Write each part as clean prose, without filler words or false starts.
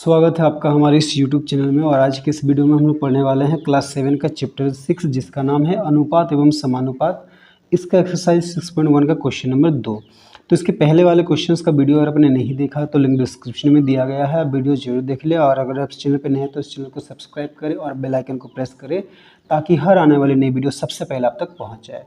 स्वागत है आपका हमारे इस YouTube चैनल में। और आज के इस वीडियो में हम लोग पढ़ने वाले हैं क्लास 7 का चैप्टर 6 जिसका नाम है अनुपात एवं समानुपात। इसका एक्सरसाइज 6.1 का क्वेश्चन नंबर 2। तो इसके पहले वाले क्वेश्चंस का वीडियो अगर आपने नहीं देखा तो लिंक डिस्क्रिप्शन में दिया गया है, वीडियो जरूर देख ले। और अगर आप इस चैनल पर नए हैं तो इस चैनल को सब्सक्राइब करें और बेल आइकन को प्रेस करें ताकि हर आने वाली नई वीडियो सबसे पहले आप तक पहुँच जाए।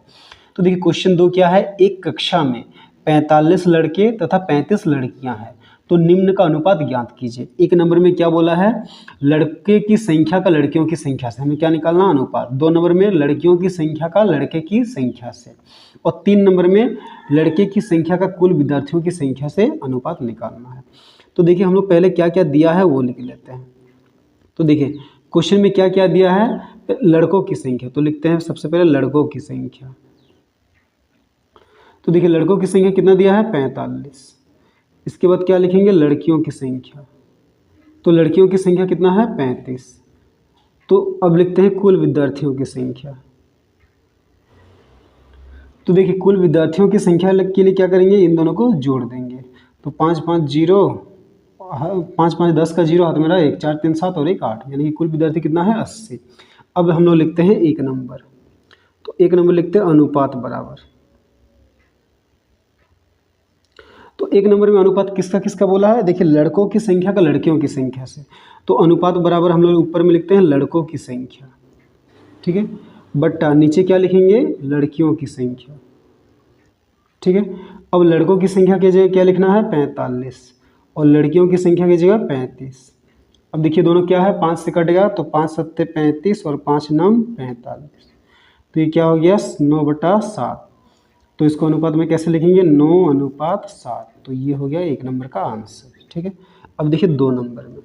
तो देखिए क्वेश्चन 2 क्या है, एक कक्षा में 45 लड़के तथा 35 लड़कियां हैं तो निम्न का अनुपात ज्ञात कीजिए। एक नंबर में क्या बोला है, लड़के की संख्या का लड़कियों की संख्या से, हमें क्या निकालना, अनुपात। 2 नंबर में लड़कियों की संख्या का लड़के की संख्या से, और 3 नंबर में लड़के की संख्या का कुल विद्यार्थियों की संख्या से अनुपात निकालना है। तो देखिए हम लोग पहले क्या क्या दिया है वो लिख लेते हैं। तो देखिए क्वेश्चन में क्या क्या दिया है, लड़कों की संख्या, तो लिखते हैं सबसे पहले लड़कों की संख्या। तो देखिए लड़कों की संख्या कितना दिया है, 45। इसके बाद क्या लिखेंगे, लड़कियों की संख्या, तो लड़कियों की संख्या कितना है, 35। तो अब लिखते हैं कुल विद्यार्थियों की संख्या। तो देखिए कुल विद्यार्थियों की संख्या के लिए क्या करेंगे, इन दोनों को जोड़ देंगे। तो 5 5 0, 5 5 10 का 0 हाथ में रहा, 1 4 3 7 और 1 8, यानी कि कुल विद्यार्थी कितना है, 80। अब हम लोग लिखते हैं एक नंबर, तो एक नंबर लिखते हैं अनुपात बराबर। तो एक नंबर में अनुपात किसका किसका बोला है, देखिए लड़कों की संख्या का लड़कियों की संख्या से, तो अनुपात बराबर हम लोग ऊपर में लिखते हैं लड़कों की संख्या, ठीक है, बट्टा नीचे क्या लिखेंगे, लड़कियों की संख्या, ठीक है। अब लड़कों की संख्या की जगह क्या लिखना है, 45, और लड़कियों की संख्या की जगह 35। अब देखिए दोनों क्या है, 5 से कट गया तो 5 7 35 और 5 9 45, तो ये क्या हो गया, 9/7। तो इसको अनुपात में कैसे लिखेंगे, 9:7। तो ये हो गया एक नंबर का आंसर, ठीक है। अब देखिए 2 नंबर में,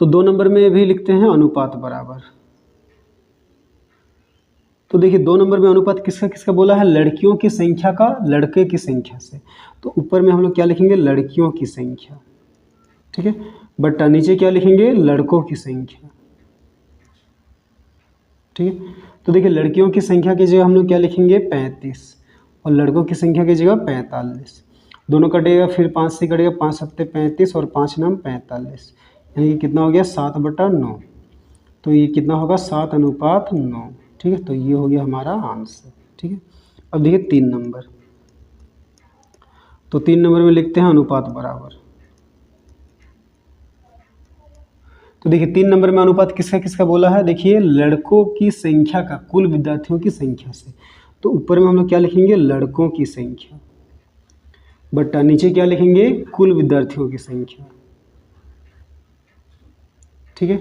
तो 2 नंबर में भी लिखते हैं अनुपात बराबर। तो देखिए 2 नंबर में अनुपात किसका किसका बोला है, लड़कियों की संख्या का लड़के की संख्या से, तो ऊपर में हम लोग क्या लिखेंगे, लड़कियों की संख्या, ठीक है, बट नीचे क्या लिखेंगे, लड़कों की संख्या, ठीक है। तो देखिए लड़कियों की संख्या की जगह हम लोग क्या लिखेंगे, 35, और लड़कों की संख्या की जगह 45। दोनों कटेगा, फिर 5 से कटेगा, 5 7 35 और 5 9 45, यानी कि कितना हो गया, 7/9। तो ये कितना होगा, 7:9, ठीक है। तो ये हो गया हमारा आंसर, ठीक है। अब देखिए 3 नंबर, तो 3 नंबर में लिखते हैं अनुपात बराबर। तो देखिए 3 नंबर में अनुपात किसका किसका बोला है, देखिए लड़कों की संख्या का कुल विद्यार्थियों की संख्या से, तो ऊपर में हम लोग क्या लिखेंगे, लड़कों की संख्या, बट्टा नीचे क्या लिखेंगे, कुल विद्यार्थियों की संख्या, ठीक है।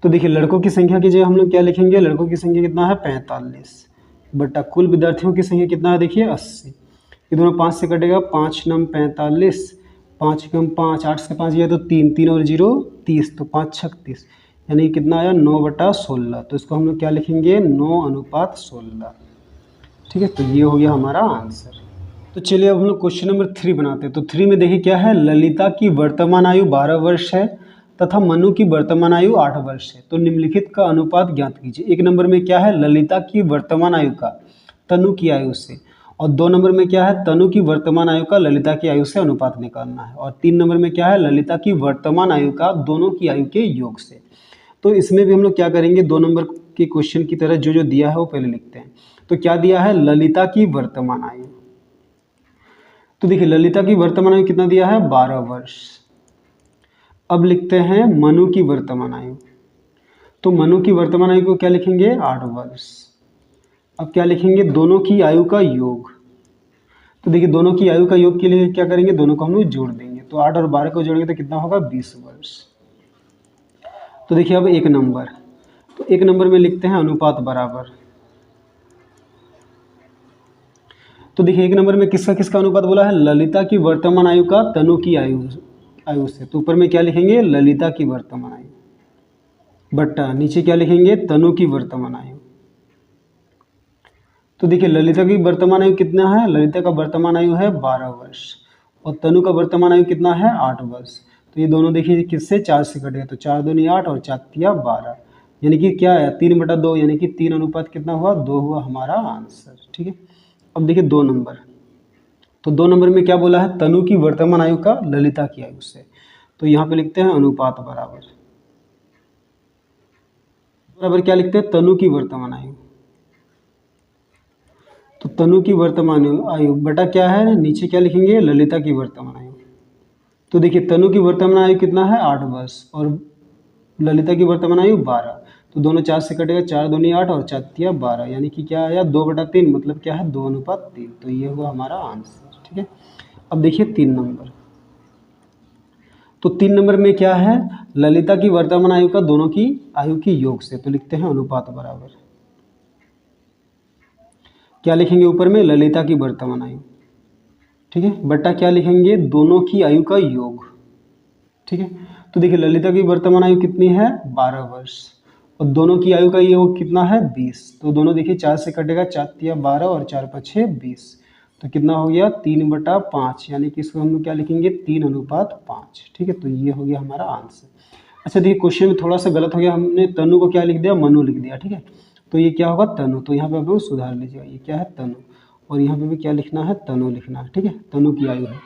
तो देखिए लड़कों की संख्या की जगह हम लोग क्या लिखेंगे, लड़कों की संख्या कितना है, 45, बट्टा कुल विद्यार्थियों की संख्या कितना है, देखिए 80। ये दोनों 5 से कटेगा, 5 9 45, 5 कम 5, 8 से 5 गया तो 3 3 और 0 30, तो 5 36, यानी कितना आया, 9/16। तो इसको हम लोग क्या लिखेंगे, 9:16, ठीक है। तो ये हो गया हमारा आंसर। तो चलिए अब हम लोग क्वेश्चन नंबर 3 बनाते हैं। तो 3 में देखिए क्या है, ललिता की वर्तमान आयु 12 वर्ष है तथा मनु की वर्तमान आयु 8 वर्ष है, तो निम्नलिखित का अनुपात ज्ञात कीजिए। एक नंबर में क्या है, ललिता की वर्तमान आयु का तनु की आयु से, और 2 नंबर में क्या है, तनु की वर्तमान आयु का ललिता की आयु से अनुपात निकालना है, और 3 नंबर में क्या है, ललिता की वर्तमान आयु का दोनों की आयु के योग से। तो इसमें भी हम लोग क्या करेंगे, 2 नंबर के क्वेश्चन की तरह जो जो दिया है वो पहले लिखते हैं। तो क्या दिया है, ललिता की वर्तमान आयु, तो देखिए ललिता की वर्तमान आयु कितना दिया है, 12 वर्ष। अब लिखते हैं मनु की वर्तमान आयु, तो मनु की वर्तमान आयु को क्या लिखेंगे, 8 वर्ष। अब क्या लिखेंगे, दोनों की आयु का योग, तो देखिए दोनों की आयु का योग के लिए क्या करेंगे, दोनों को हम लोग जोड़ देंगे, तो 8 और 12 को जोड़ेंगे तो कितना होगा, 20 वर्ष। तो देखिए अब एक नंबर, तो एक नंबर में लिखते हैं अनुपात बराबर। तो देखिए एक नंबर में किसका किसका अनुपात बोला है, ललिता की वर्तमान आयु का तनु की आयु से, तो ऊपर में क्या लिखेंगे, ललिता की वर्तमान आयु, बट्टा नीचे क्या लिखेंगे, तनु की वर्तमान आयु। तो देखिए ललिता की वर्तमान आयु कितना है, ललिता का वर्तमान आयु है 12 वर्ष, और तनु का वर्तमान आयु कितना है, 8 वर्ष। तो ये दोनों देखिए किससे, 4 से कटे, तो 4 दूनी 8 और 4 तिया 12, यानी कि क्या है, 3/2, यानी कि 3 अनुपात कितना हुआ, 2 हुआ हमारा आंसर, ठीक है। अब देखिए 2 नंबर, तो 2 नंबर में क्या बोला है, तनु की वर्तमान आयु का ललिता की आयु से, तो यहाँ पे लिखते हैं अनुपात बराबर बराबर क्या लिखते हैं, तनु की वर्तमान आयु। तो तनु की वर्तमान आयु बटा क्या है, नीचे क्या लिखेंगे, ललिता की वर्तमान आयु। तो देखिए तनु की वर्तमान आयु कितना है 8 वर्ष और ललिता की वर्तमान आयु 12। तो दोनों 4 से कटेगा, 4 दूनी 8 और 4 तिया 12, यानी कि क्या आया 2/3, मतलब क्या है 2:3। तो ये हुआ हमारा आंसर। ठीक है, अब देखिए 3 नंबर। तो 3 नंबर में क्या है, ललिता की वर्तमान आयु का दोनों की आयु की योग से, तो लिखते हैं अनुपात बराबर क्या लिखेंगे ऊपर में, ललिता की वर्तमान आयु। ठीक है, बट्टा क्या लिखेंगे, दोनों की आयु का योग। ठीक है, तो देखिए ललिता की वर्तमान आयु कितनी है 12 वर्ष और दोनों की आयु का योग कितना है 20। तो दोनों देखिए 4 से कटेगा, 4 तिया 12 और 4 5 20। तो कितना हो गया 3/5, यानी कि इसको हम लोग क्या लिखेंगे 3:5। ठीक है, तो ये हो गया हमारा आंसर। अच्छा देखिए क्वेश्चन में थोड़ा सा गलत हो गया, हमने तनु को क्या लिख दिया, मनु लिख दिया। ठीक है, तो ये क्या होगा तनु, तो यहाँ पे आप लोग सुधार लीजिएगा, ये क्या है तनु और यहाँ पे भी क्या लिखना है, तनु लिखना है। ठीक है, तनु की आयु है।